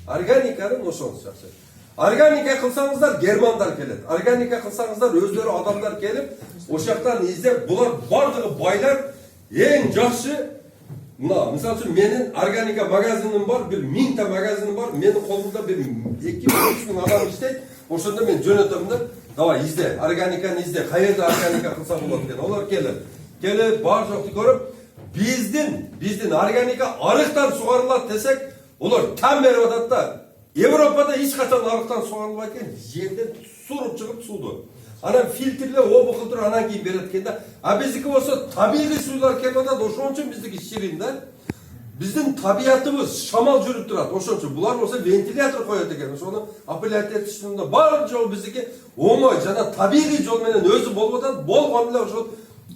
Органиканың ошоңуз жакшы. Органика кылсаңыздар германдар келет. Органика кылсаңыздар өздөрү адамдар келип, ошактан издеп, булар бардыгы байлар эң жакшы. Мына, мисалы үчүн менин органика магазиним бар, бир 1000 та магазиним бар. Менин колумда бир 2-3 миң адам иштейт. Ошондо мен жөнөтөм да, давай изде, органиканы изде, каерде органика кылса болот экен. Олар келет. Келип, бар жокту көрүп, биздин органика арыктан сугарылат десек, олар там берип атат да. Европада эч качан арыктан сугарылбайт экен, жерден суруп чыгып сууду. Анан фильтрлеп, обу кылдырып анан кийин берет экен да. А биздики болсо табигый суулар келип атат, ошон үчүн биздики ширин да. Биздин табиятыбыз шамал жүрүп турат, ошон үчүн булар болсо вентилятор коет экен. Ошону апеллять этишинде бар жол биздики оңой жана табигый жол менен өзү болуп атат. Болгон эле ошол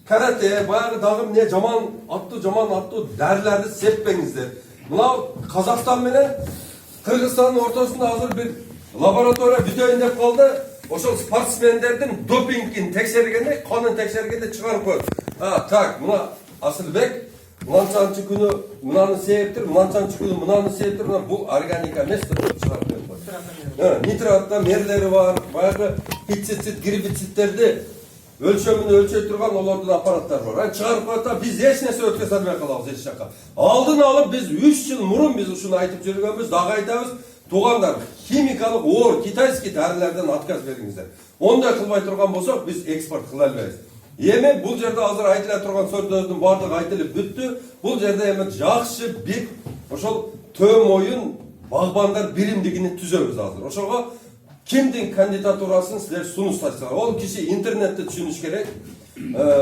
карате, баягы дагы эмне жаман аттуу дарыларды сеппеңиздер. Мына Казакстан менен Кыргызстандын ортосунда азыр бир лаборатория бүтөйүн деп калды. Ошол спортсмендердин допингин текшергенде, канын текшергенде чыгарып коет. Так, мына Асылбек мынанчанчы күнү мынаны септир, мынанчанчы күнү мынаны септир, бул органика эмес деп чыгарып коет. Нитратта мерлери бар, баягы пестицид, гербицидтерди өлчөмүн өлчөй турган олордун аппараттары бар. Чыгарып коет да, биз эч нерсе өткөзө албай калабыз эч жака. Алдын алып биз 3 жыл мурун биз ушуну айтып жүргөнбүз, дагы айтабыз. Тугандар, химикалык оор китайский дарылардан отказ бериңиздер. Ондай кылбай турган болсок, биз экспорт кыла албайбыз. Эми бул жерде азыр айтыла турган сөздөрдүн бардыгы айтылып бүттү. Бул жерде эми жакшы бир ошол төм оюн багбандар биримдигини түзөбүз азыр. Ошого кимдин кандидатурасын силер сунуштайсыздар. Ол киши интернетти түшүнүш керек.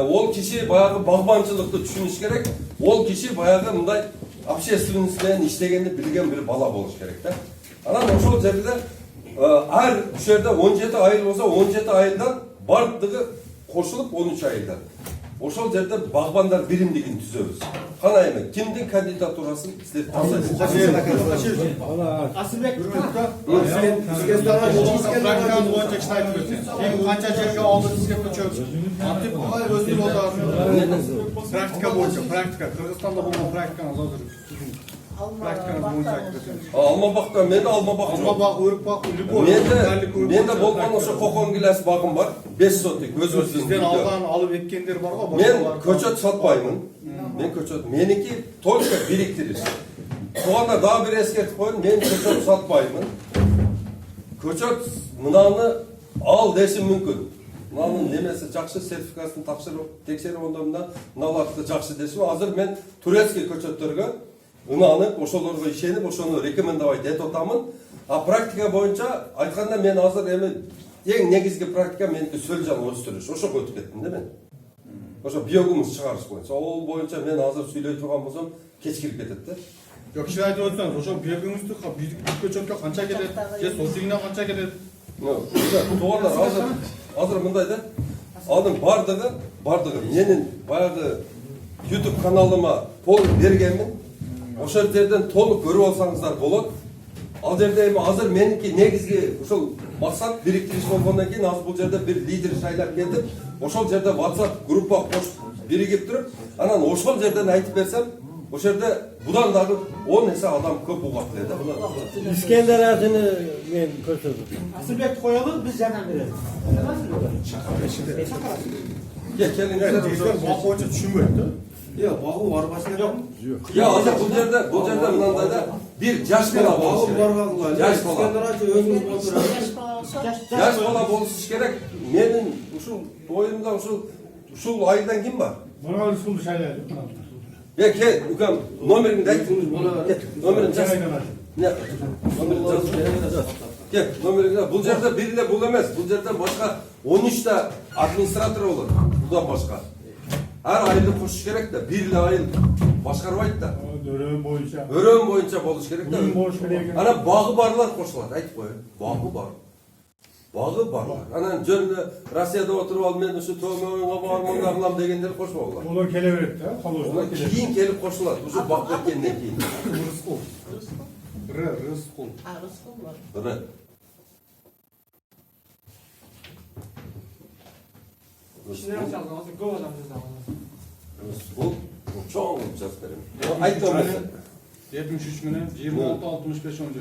Ол киши баягы багбанчылыкты түшүнүш керек. Ол киши баягы мындай общественность менен иштегенди билген бир бала болуш керек да. Анан ошол жерде ар жерде 17 айыл болсо 17 айылдан бардыгы кошулуп 13 айылдан. Ошол жерде багбандар биримдигин түзөбүз. Кана эми кимдин кандидатурасын силер тапсайсыздар? Асылбек практиканы боюнча киши айтып берсин. Эми канча жерге алды сизге көчөбүз. Антип өздүрүп отурат. Практика боюнча, практика. Кыргызстанда болгон практиканы азыр практиканы боюнча айтып берсин. Алмабакта, менде Алмабак жок. Алмабак, Өрүкбак, любой. Менде болгон ошо кокон гилас багым бар. 5 сотик өзүбүздүн. Сизден алган алып эккендер бар го. Мен көчөт сатпаймын. Мен көчөт, меники только бириктириш. Туганда дагы бир эскертип коеюн, мен көчөт сатпаймын. Көчөт мынаны ал дешим мүмкүн. Мынанын немеси жакшы, сертификатын тапшырып, текшерип ондомда мыналарды жакшы дешим. Азыр мен турецкий көчөттөргө ынанып, ошолорго ишенип, ошону рекомендовать этип атамын. А практика боюнча айтканда мен азыр эми эң негизги практика меники сөл жан өстүрүш. Ошого өтүп кеттим да мен. Ошо биогумус чыгарыш боюнча. Ол боюнча мен азыр сүйлөй турган болсом кечкирип кетет да. Жок, киши айтып өтсөңүз, ошо биогумусту бир көчөткө канча келет? Же сотигине канча келет? Тугандар азыр мындай да. Анын бардыгы менин баягы YouTube каналыма толук бергенмин. Ошол жерден толук көрүп алсаңыздар болот. Ал жерде эми азыр меники негизги ушул максат бириктириш болгондон кийин азыр бул жерде бир лидер шайлап келдик. Ошол жерде WhatsApp группа кошуп биригип туруп, анан ошол жерден айтып берсем, ошол жерде будан дагы 10 эсе адам көп угат эле да. İskender Ağa'nı men көрсөтөм. Асылбек коелу, биз жардам беребиз. Келиңиздер Бак боюнча түшүнбөйт да. Жок, багуу барбасын жок. азыр бул жерде мынандай да бир жаш бала болуш керек. Жаш бала. Жаш бала болуш керек. Менин ушул боюмда ушул айылдан ким бар? Мына ушул шайлайды. Кел, үкем, номериңди айт. Номерин жаз. Не? Номерин жаз. Кел, номериңди. Бул жерде бир эле бул эмес. Бул жерде башка 13 та администратор болот. Будан башка. Ар айылды кошуш керек да, бир эле айыл башкарбайт да. Өрөм боюнча болуш керек да. Анан багы барлар кошулат, айтып коеюн. Багы бар. Багы барлар. Анан жөн эле Россияда отуруп алып мен ушу төмөгө барман кылам дегендер кошпогула. Олар келе берет да, Олар кийин келип кошулат, ушу бак кеткенден кийин. Рыскул. Рыскул. Рыскул бар. Рыскул Рыскул чоң жазып берем. Айт номерин. 73 milyon 26 65 17.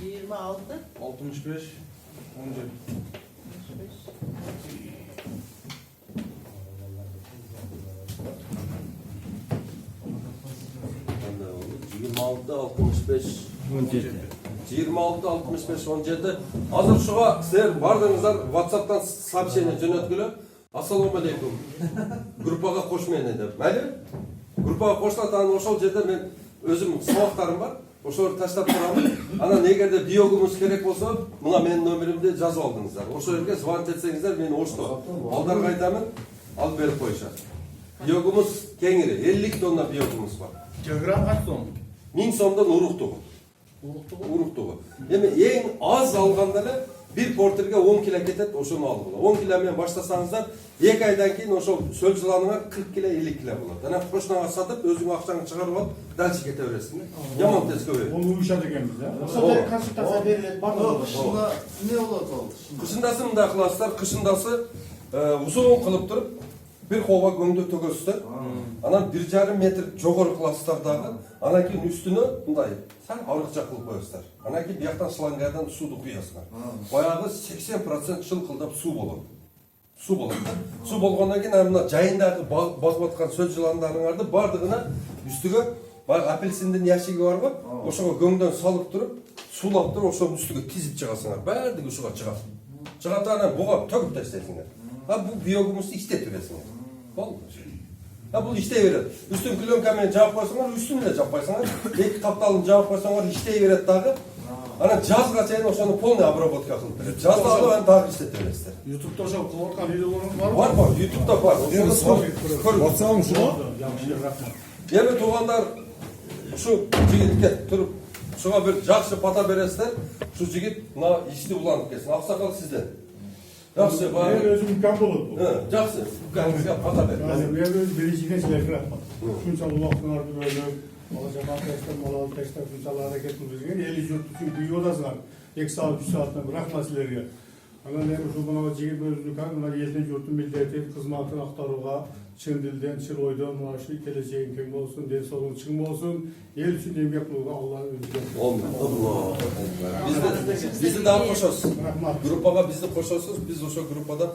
26. 65 17. Qanday oldu? 26 65 17. 26 65 17. Hazır şuğa sizler bardığınızlar WhatsApp'tan сообщение жөнөткүлө. Assalomu alaykum. Gruppaga qo'shmayın deb. Mayli? Gruppaga qo'shilatan ошол жерде men өзüm сабактарым бар. Ошолорду таштап турам. Анан эгерде биогумуз керек болсо, мына менин номеримди жазып алдыңыздар. Ошол жерге звонить этсеңиздер, мен Ошто балдарга айтамын, алып берип коюшат. Биогумуз кеңири 50 тонна биогумуз бар. Килограмм kaç son? 1000 сомдон уруктугу. Уруктугу. Эми эң аз алганда эле bir porterге 10 kilo кетет, ошону алып болот. 10 кило менен баштасаңыздар, 2 айдан кийин ошол сөл жыланыңа 40 кило, 50 кило болот. Анан кошунага сатып, өзүңүн акчаңды чыгарып алып, дальше кете бересиң. Яман тез көбөйөт. Onu uyuşat ekemiz ya. Ооба. Консультация берилет. Бар да. Шында не болот ол? Кышындасы мындай кыласыздар, кышындасы узун кылып туруп, bir kova gömdü tөгөсүздөр. Анан 1,5 метр жогору кыласыздар дагы. Анан кийин үстүнө мындай сәл арыкча кылып коесуздар. Анан кийин бияктан шлангадан сууду куясыздар. Баягы 80% чылкылдап суу болот. Суу болот. Суу болгондон кийин мына жайындагы басып аткан сөз жыландарыңарды бардыгына үстүгө баягы апельсиндин яшиги бар го, ошого көңдөн салып туруп, суулап туруп, ошонун үстүгө тизип чыгасыңар. Бардыгы ушуга чыгат. Чыгат анан буга төгүп таштайсыңар. Bu biyogumuzu işletiyorsunuz. Olmuş. Bu işleyiverir. Üstün plyonkamen cevap koysanlar, üstünü de cevap koysanlar. İki kaptalın cevap koysanlar işleyiverir dağı. Ana cazga çayın oşanı polne обработка kılıp verir. Cazda alıp ben dağı işletiyorlar. YouTube'da ошол кылып аткан видеолоруңуз барбы? Var var, YouTube'da var. WhatsApp'ım şu. Yaxşı rahmat. Yemi tuğanlar şu jigitke turup şuna bir жақсы pata beresler. Şu jigit na işli ulanıp kesin. Aksakal sizden. Жақсы var. Ben özüm imkan bulup. Жақсы. Sizga pata ver. Yani ben öz biriciğine silerek rahmat. Şunca ulaqtın ardı böyle. Alacak arkadaşlar, malalı arkadaşlar, şuncalar hareketimiz gibi. Eli yurtlu çünkü iyi odasılar. 2 saat, 3 saatten bırakma silerge. Ana ne şu buna jigit özünü kan, buna elden yurtun milleti, kızmatın aktaruğa, çın dilden, çıl oydan, maaşı, geleceğin kim olsun, den solun çın olsun. El için emgek kılığı Allah'ın özüne. Bizi daha koşuyoruz. Rahmat. Gruppaga bizni qo'shasiz, biz o'sha gruppada